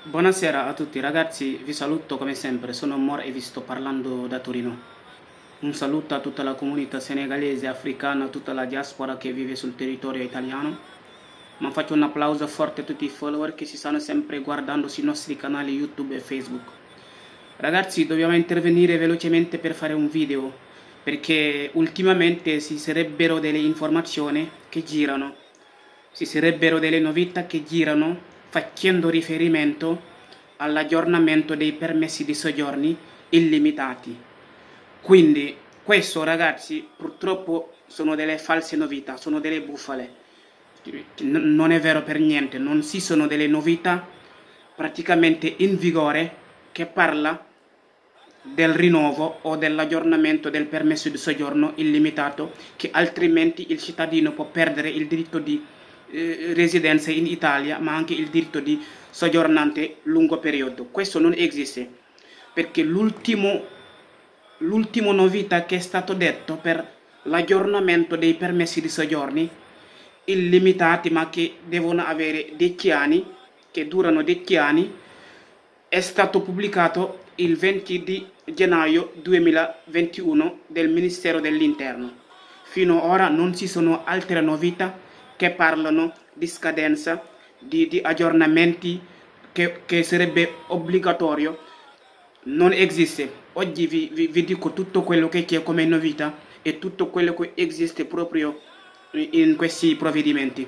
Buonasera a tutti ragazzi, vi saluto come sempre, sono Mor e vi sto parlando da Torino. Un saluto a tutta la comunità senegalese, africana, tutta la diaspora che vive sul territorio italiano. Ma faccio un applauso forte a tutti i follower che si stanno sempre guardando sui nostri canali YouTube e Facebook. Ragazzi, dobbiamo intervenire velocemente per fare un video, perché ultimamente ci sarebbero delle informazioni che girano, ci sarebbero delle novità che girano facendo riferimento all'aggiornamento dei permessi di soggiorni illimitati. Quindi questo, ragazzi, purtroppo sono delle false novità, sono delle bufale. Non è vero per niente, non ci sono delle novità praticamente in vigore che parla del rinnovo o dell'aggiornamento del permesso di soggiorno illimitato, che altrimenti il cittadino può perdere il diritto di residenza in Italia, ma anche il diritto di soggiornante lungo periodo. Questo non esiste, perché l'ultimo novità che è stato detto per l'aggiornamento dei permessi di soggiorni illimitati, ma che devono avere 10 anni, che durano 10 anni, è stato pubblicato il 20 di gennaio 2021 del Ministero dell'Interno. Fino ad ora non ci sono altre novità che parlano di scadenza, di aggiornamenti che sarebbe obbligatorio. Non esiste. Oggi vi dico tutto quello che c'è come novità e tutto quello che esiste proprio in questi provvedimenti.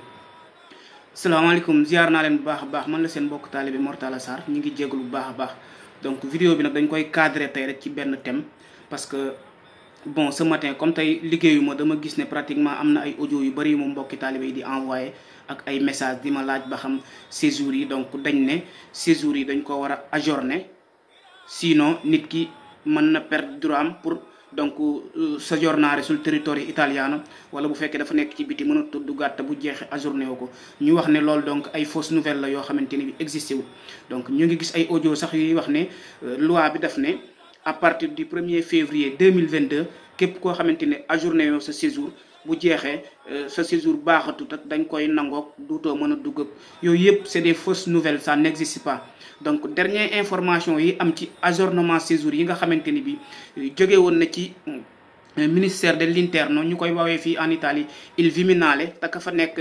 Salaamaaleykum, ziar naa leen bu baax a baax, man la seen mbokk taalibe Mor Talla Sarr, ñu ngi jégalu bu baax a baax. Donc vidéo bi nag dañ koy cadrer tey rek ci benn thème, parce que bon, ce matin comme tey liggéeyuma, dama gis ne pratiquement am na ay audio yu bari moom mbokki taalibe yi di envoyé ak ay message di ma laaj ba xam séjour yi. Donc dañ ne séjour yi dañ ko war a ajourner, sinon nit ki mën na perdre droit am pour donc soggiornare sul territorio italiano, wala bu fekkee dafa nekk ci biti mën a tudd gàtt bu jeexee ajourné wu ko. ñu wax ne loolu donc ay fausse nouvelle la yoo xamante ni bi existé wul. Donc ñu ngi gis ay audio sax yuy wax ne loi bi daf ne à partir du 1er février 2022 képp koo xamante ne ajourné yoo sa séjour bu jeexee sa séjour baaxatut ak dañ koy nangook duutoo mën a dugg ak yooyu yëpp c'est des fausses nouvelles, ça n'existe pas. Donc dernière information yi am ci ajournement séjour yi nga xamante ni bi jóge woon na ci ministère de l'Interno, ñu koy woowee fii en Italie il Viminale, te ka fa nekk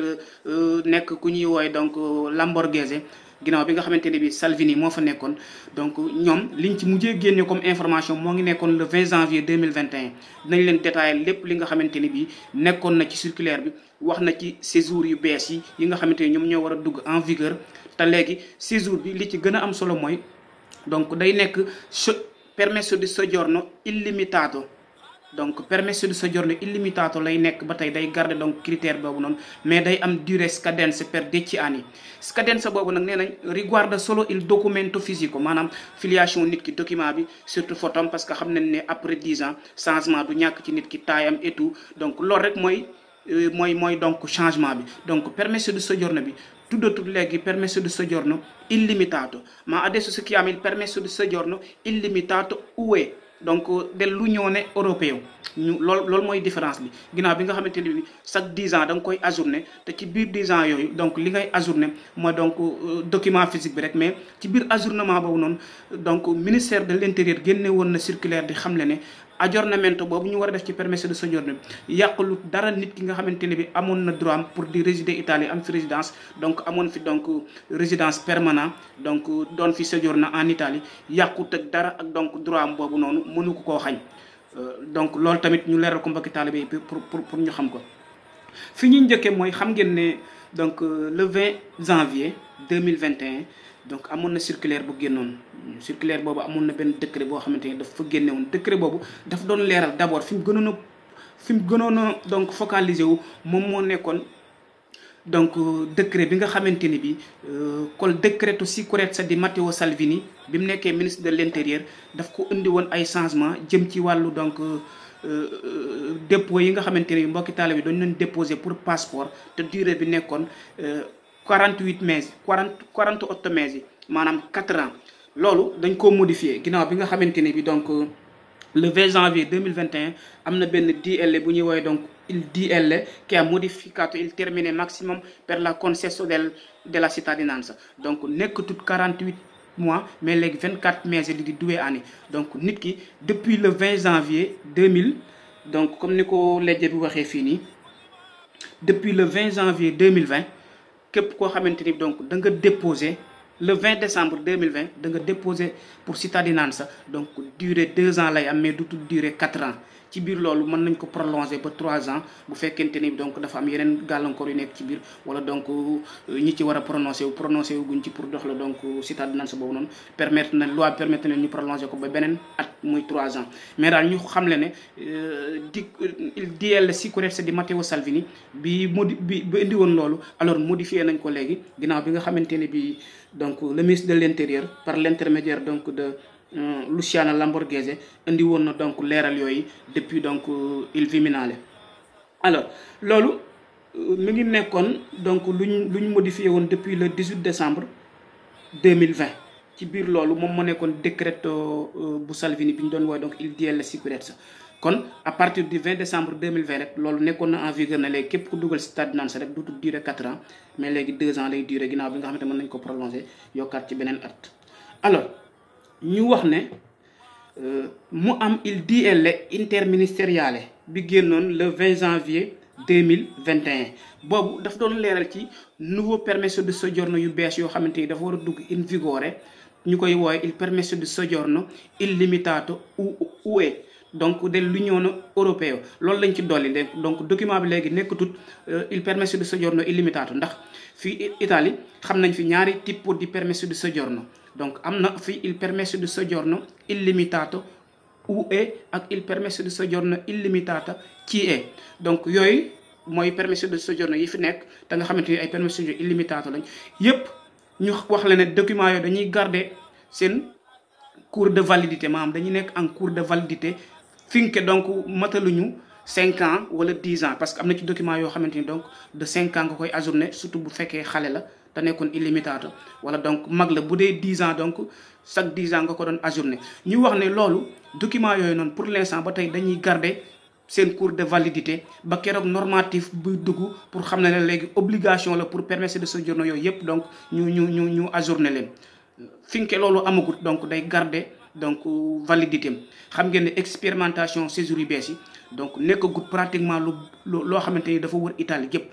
ku ñuy woowe donc Lamborghese, ginnaaw bi nga xamante ne bi Salvini moo fa nekkoon. Donc ñoom liñ ci mujjee génne comme information moo ngi nekkoon le 20 janvier 2021. dinañ leen détailler lépp li nga xamante ni bi nekkoon na ci circulaire bi, wax na ci séjour yu bees yi nga xamante ni ñoom ñoo war a dugg en vigueur. te léegi séjour bi li ci gën a am solo mooy donc day nekk permesso di soggiorno illimitato. Donc permesso di soggiorno illimitato lay nekk ba tey, day garder donc critère boobu noonu, mais day am durée scadenza per 10 anni. Scadenza boobu nag nee nañ riguarda solo il documento fisico, maanaam filiation nit ki, document bi surtout photom, parce que xam nañ ne après 10 ans changement du ñàkk ci nit ki, taayam et tout. Donc loolu rek mooy donc changement bi. Donc permesso di soggiorno bi tuddatul léegi permesso di soggiorno illimitato, ma adesso si chiama il permesso di soggiorno illimitato UE, donc dell'Unione Europea. loolu mooy différence bi. ginnaaw bi nga xamante ni bi chaque 10 ans da nga koy ajourné, te ci biir 10 ans yooyu donc li ngay ajourné mooy donc document physique bi rek. mais ci biir ajournement boobu noonu donc ministère de l'Intérieur génne woon na circulaire di xamle ne aggiornamento boobu ñu war a def ci permesso di soggiorno bi yàqulu dara nit ki nga xamante ne bi amoon na droit am pour di résider Italie, am fi résidence, donc amoon fi donc résidence permanente, donc doon fi séjourner en Italie, yàqut ak dara ak donc droit am boobu noonu mënu ko koo xañ. Donc loolu tamit ñu leeral ko mbokki taalibe yi pour ñu xam ko. fi ñuy njëkkee mooy xam ngeen ne donc le 20 janvier 2021 donc amoon na circulaire bu génnoon. circulaire boobu amoon na benn décret boo xamante ne dafa génne woon. décret boobu daf doon leeral d'abord fi mu gënoon a donc focaliser wu moom moo nekkoon donc décret bi nga xamante ni bi col decreto sicurezza di Matteo Salvini bi mu nekkee ministre de l'Intérieur daf ko indi woon ay changement jëm ci wàllu donc dépôt yi nga xamante ni mbokki taalibe bi dañu leen déposer pour passeport, te durée bi nekkoon 48 mesi, maanaam 4 ans. loolu dañ koo modifié ginnaaw bi nga xamante ne bi donc le 20 janvier 2021 am na benn DL bu ñuy woowee donc il DL che ha modificato il termine maximum per la concesso della cittadinanza. Donc nekk tout 48 mois mais léegi 24 mai di duwee année donc nit ki depuis le 20 janvier 2000 donc comme ni ko lejje bi waxee fii nii depuis le 20 janvier 2020 képp koo xamante ni donc da nga déposé le 20 décembre 2020 da nga déposé pour cittadinanza donc durée 2 ans lay am mais du durée 4 ans ci biir loolu mën nañ ko prolonger ba 3 ans bu fekkente ni donc dafa am yeneen gàllankoor yu nekk ci biir wala donc ñi ci war a prononcé wu guñ ci pour dox la donc cittadinanza boobu noonu loi permettre na ñu prolonger ko ba beneen at muy 3 ans mais daal ñu xam le ne il DL sicurezza di Matteo Salvini bi indi woon loolu alors modifié nañ ko léegi ginnaaw bi nga xamante ne bi donc le ministre de l'intérieur par l'intermédiaire donc de Luciana Lamborghese indi woon na donc leeral yooyu depuis donc il Viminale alors loolu mi ngi nekkoon donc luñ modifié woon depuis le 18 décembre 2020 ci biir loolu moom moo nekkoon décréto bu Salvini bi ñu doon woowee donc il DL Sicurezza kon à partir du 20 décembre 2020 rek loolu nekkoon na en vigueur na léegi képp ku dugal cittadinanza rek dutul durer 4 ans mais léegi 2 ans lay durer ginnaaw bi nga xamante mën nañ ko prolonger yokkaat ci beneen at alors ñu wax ne mu am il DL interministériale bi génnoon le 20 janvier 2021 boobu dafa doon leeral ci nouveau permesso di soggiorno yu bees yoo xamante ni dafa war a dugg in vigore ñu koy woowe il permesso di soggiorno illimitato UE donc dell'Unione Europea loolu lañ ci dolli donc document bi léegi nekkatut il permesso di soggiorno illimitato ndax fii Italie xam nañ fi ñaari type di permesso di soggiorno donc am na fi il permesso di soggiorno illimitato UE ak il permesso di soggiorno illimitata CE donc yooyu mooy permesso di soggiorno yi fi nekk te nga xamante ni ay permesso di soggiorno illimitato lañ yépp ñu wax la ne document yooyu dañuy garder seen cours de validité maanaam dañuy nekk en cours de validité finke donc mataluñu 5 ans wala 10 ans parce que am na ci document yoo xamante ni donc de 5 ans nga koy ajourné surtout bu fekkee xale la te nekkoon illimitato wala donc mag la bu dee 10 ans donc chaque 10 ans nga ko doon ajourné ñu wax ne loolu document yooyu noonu pour l'instant ba tey dañuy garder seen cours de validité ba keroog normatif buy dugg pour xam ne ne léegi obligation la pour permesso di soggiorno yooyu yëpp donc ñu ajourné leen finke loolu amagut donc day garder donc validité xam ngeen ne expérimentation séjour yu bees yi donc nekkagut pratiquement loo xamante ni dafa wër Italie yëpp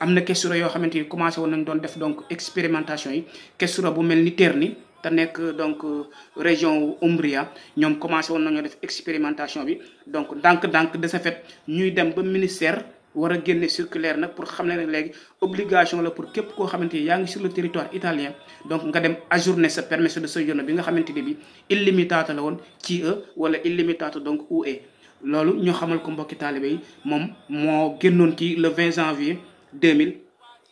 am na questura yoo xamante ni commencé woon nañ doon def donc expérimentation yi questura bu mel ni Terni te nekk donc région Umbria ñoom commencé woon nañoo def expérimentation bi donc ndànk-ndànk de ce fait ñuy dem ba ministère war a génne circulaire nag pour xam ne ne léegi obligation la pour képp koo xamante ni yaa ngi sur le territoire italien donc nga dem ajourner sa permesso di soggiorno bi nga xamante ni bi illimitato la woon CE wala illimitato donc UE loolu ñoo xamal ko mbokki taalibe yi moom moo génnoon ci le 20 janvier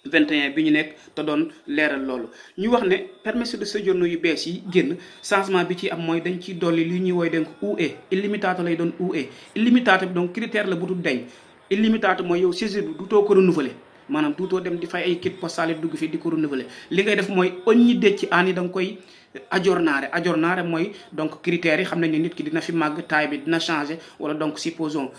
2021 bi ñu nekk te doon leeral loolu ñu wax ne permesso di soggiorno yu bees yi génn changement bi ci am mooy dañ ciy dolli li ñuy woy donc UE illimitato lay doon UE illimitato bi donc critère la bu dul deñ illimitato mooy yow séjour bi duutoo ko renouveler maanaam duutoo dem di fay ay kit postale dugg fii di ko renouveler li ngay def mooy ogni 10 anni da nga koy aggiornare mooy donc critères yi xam nañ ne nit ki dina fi màgg taille bi dina changer wala donc supposons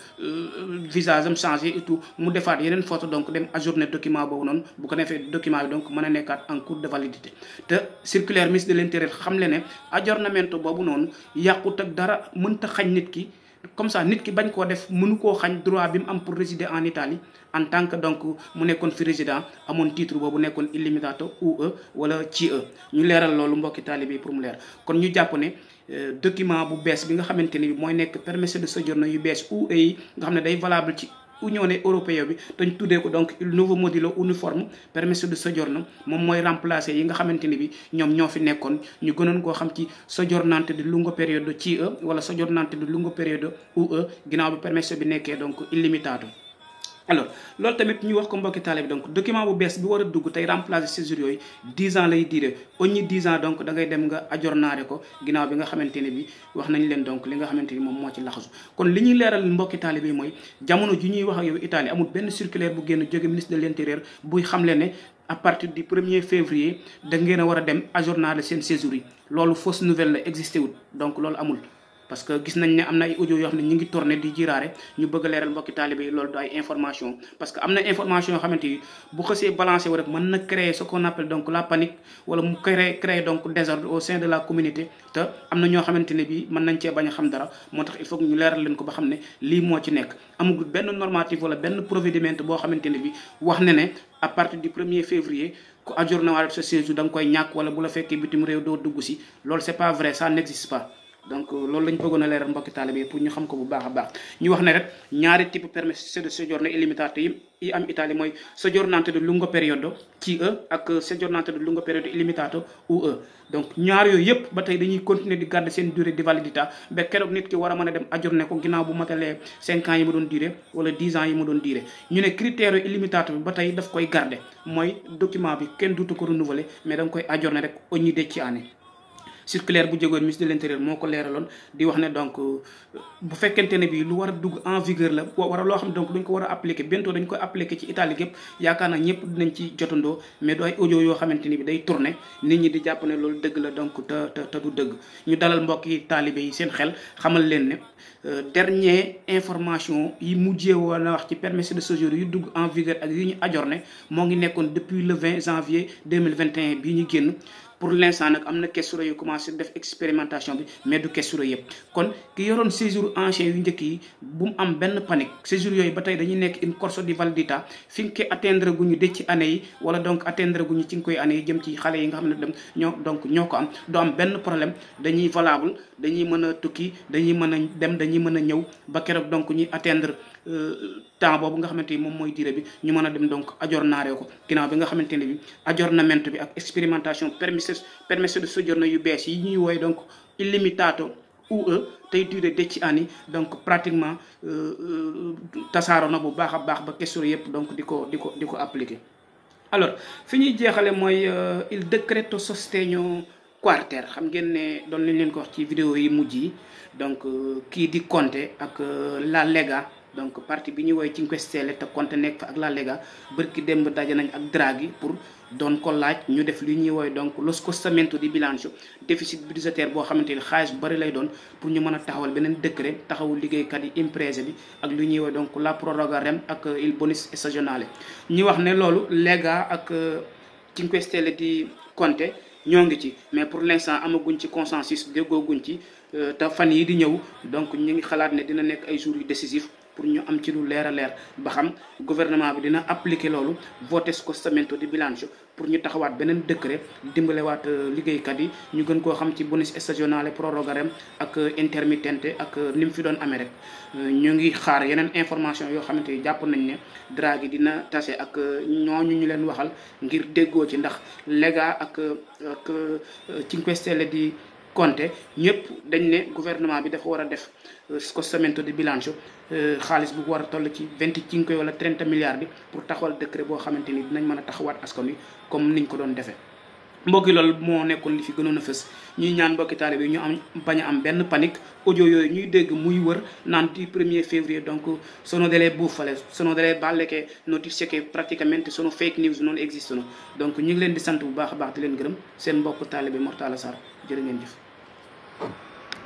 visage am changer et tout mu defaat yeneen photo donc dem ajourner document boobu noonu bu ko defee document bi donc mën a nekkaat en cours de validité te circulaire ministre de l'intérieur xam le ne aggiornamento boobu noonu yàqut ak dara mënta xañ nit ki comme ça nit ki bañ koo def mënu koo xañ droit bi mu am pour résider en Italie en tant que donc mu nekkoon fi résident amoon titre boobu nekkoon illimitato UE wala CE ñu leeral loolu mbokki taalibe pour mu leer kon ñu jàpp ne document bu bees bi nga xamante ni mooy nekk permesso di soggiorno yu bees UE yi nga xam ne day valable ci Unione Europea bi dañ tuddee ko donc il nuovo modulo uniforme permesso di soggiorno moom mooy remplacer yi nga xamante ni bi ñoom ñoo fi nekkoon ñu gënoon koo xam ci soggiornante di lungo periodo CE wala soggiornante di lungo periodo UE ginnaaw bi permesso bi nekkee donc illimitato alors loolu tamit ñu wax ko mbokki taalibe bi donc document bu bees bi war a dugg tey remplacer séjour yooyu 10 ans lay diire ogni 10 ans donc da ngay dem nga aggiornare ko ginnaaw bi nga xamante ne bi wax nañ leen donc li nga xamante ni moom moo ci laxasu kon li ñuy leeral mbokki taalibe bi mooy jamono ji ñuy wax ak yow Italie amul benn circulaire bu génn jóge ministre de l'intérieur buy xamle ne à partir du 1er février da ngeen a war a dem aggiornare seen séjour yi loolu fausse nouvelle la existé wul donc loolu amul parce que gis nañ ne am na ay audio yoo xam ne ñu ngi tourné di jiraare ñu bëgg a leeral mbokki taalibe yi loolu du ay information parce que am na information yoo xamante ni bu xësee balancé wu rek mën na créer ce qu'on appelle donc la panique wala mu créer donc désordre au sein de la communauté te am na ñoo xamante ne bi mën nañ cee bañ a xam dara moo tax il faut que ñu leeral leen ko ba xam ne lii moo ci nekk amagul benn normatif wala benn provédiment boo xamante ne bi wax ne ne à partir du 1er février ku ajourné waale sa séjour da nga koy ñàkk wala bu la fekkee bitim réew doo dugg si loolu c'est pas vrai, ça n'existe pas. donc loolu lañ bëggoon a leeral mbokki taalibe pour ñu xam ko bu baax a baax ñu wax ne rek ñaari type permesso di soggiorno illimitato yi am Italie mooy soggiornante de lungo periodo CE ak soggiornante de lungo periodo illimitato UE. donc ñaar yooyu yëpp ba tey dañuy continuer di garder seen durée de validità ba keroog nit ki war a mën a dem ajourné ko ginnaaw bu matalee 5 ans yi mu doon duré wala 10 ans yi mu doon duré ñu ne critère illimitato bi ba tey daf koy garder mooy document bi kenn duutu ko renouveler mais da nga koy ajourné rek ogni 10 anni. circulaire bu jógoon ministre de l'intérieur moo ko leeraloon di wax ne donc bu fekkente ne bi lu war a dugg en vigueur la war loo xam ne donc dañ ko war a appliquer bientôt dañ koy appliquer ci Italie gépp yaakaar naa ñëpp dinañ ci jotandoo mais du ay audio yoo xamante ni bi day tourner nit ñi di jàpp ne loolu dëgg la donc te du dëgg ñu dalal mbokk yi taalibe yi seen xel xamal leen ne dernière information yi mujjee wala wax ci permis de séjour yu dugg en vigueur ak yi ñu ajourné moo ngi nekkoon depuis le 20 janvier 2021 bii ñu génn. pour l'instant nag am na questura yu commencé def expérimentation bi mais du questura yëpp kon ki yoroon séjour ancien yu njëkk yi bu mu am benn panique séjour yooyu ba tey dañuy nekk une corso di validità fi nga koy atteindre gu ñu dëcc ci année yi wala donc atteindre gu ñu ci nga koy année yi jëm ci xale yi nga xam ne dem ñoo ko am du am benn problème dañuy valable dañuy mën a tukki dañuy mën a dem dañuy mën a ñëw ba keroog donc ñuy atteindre temps boobu nga xamante ni moom mooy durée bi ñu mën a dem donc aggiornare ko ginnaaw bi nga xamante ne bi aggiornamento bi ak expérimentation permesso di soggiorno yu bees yi ñuy wooye donc illimitato UE tey durée 10 anni donc pratiquement tasaaro na bu baax a baax ba question yëpp donc di ko appliquer. alors fi ñuy jeexale mooy il decreto sostegno quarter xam ngeen ne doon nañ leen ko wax ci vidéo yi mujj yi donc kii di Conte ak la Lega donc parti bi ñuy woowee 5 Stelle te Conte nekk fa ak la Lega bërki démb daje nañ ak Draghi pour doon ko laaj ñu def li ñuy woowee donc lo scostamento di bilancio déficit budgétaire boo xamante ni xaalis bu bari lay doon pour ñu mën a taxawal beneen décret taxawul liggéeykat yi imprese bi ak li ñuy woowee donc la proroga rem ak il bonus stagionale ñi wax ne loolu Lega ak 5 Stelle di Conte ñoo ngi ci mais pour l'instant amaguñ ci consensus déggooguñ ci te fan yi di ñëw donc ñu ngi xalaat ne dina nekk ay jours yu décisif pour ñu am ci lu leer a leer ba xam gouvernement bi dina appliquer loolu voter scostamento di bilancio pour ñu taxawaat beneen décret dimbalewaat liggéeykat yi ñu gën koo xam ci bonus stagionale proroga rem ak intermittente ak ni mu fi doon amee rek ñu ngi xaar yeneen information yoo xamante ni jàpp nañ ne Draghi dina tase ak ñooñu ñu leen waxal ngir déggoo ci ndax Lega ak 5 Stelle di Conte ñëpp dañ ne gouvernement bi dafa war a def scostamento di bilancio xaalis bu war a toll ci 25 wala 30 milliards bi pour taxawal décret boo xamante ni dinañ mën a taxawaat askan wi comme niñ ko doon defee. mbokki loolu moo nekkoon li fi gënoon a fës ñuy ñaan mbokki taalibe bi ñu am bañ a am benn panique audio yooyu ñuy dégg muy wër naan di 1er février donc sono delle bufale sono delle balle che notizie che praticamente sono fake news non esistono donc ñu ngi leen di sant bu baax a baax di leen gërëm seen mbokk taalibe Mor Talla Sarr jërë ngeen jëf.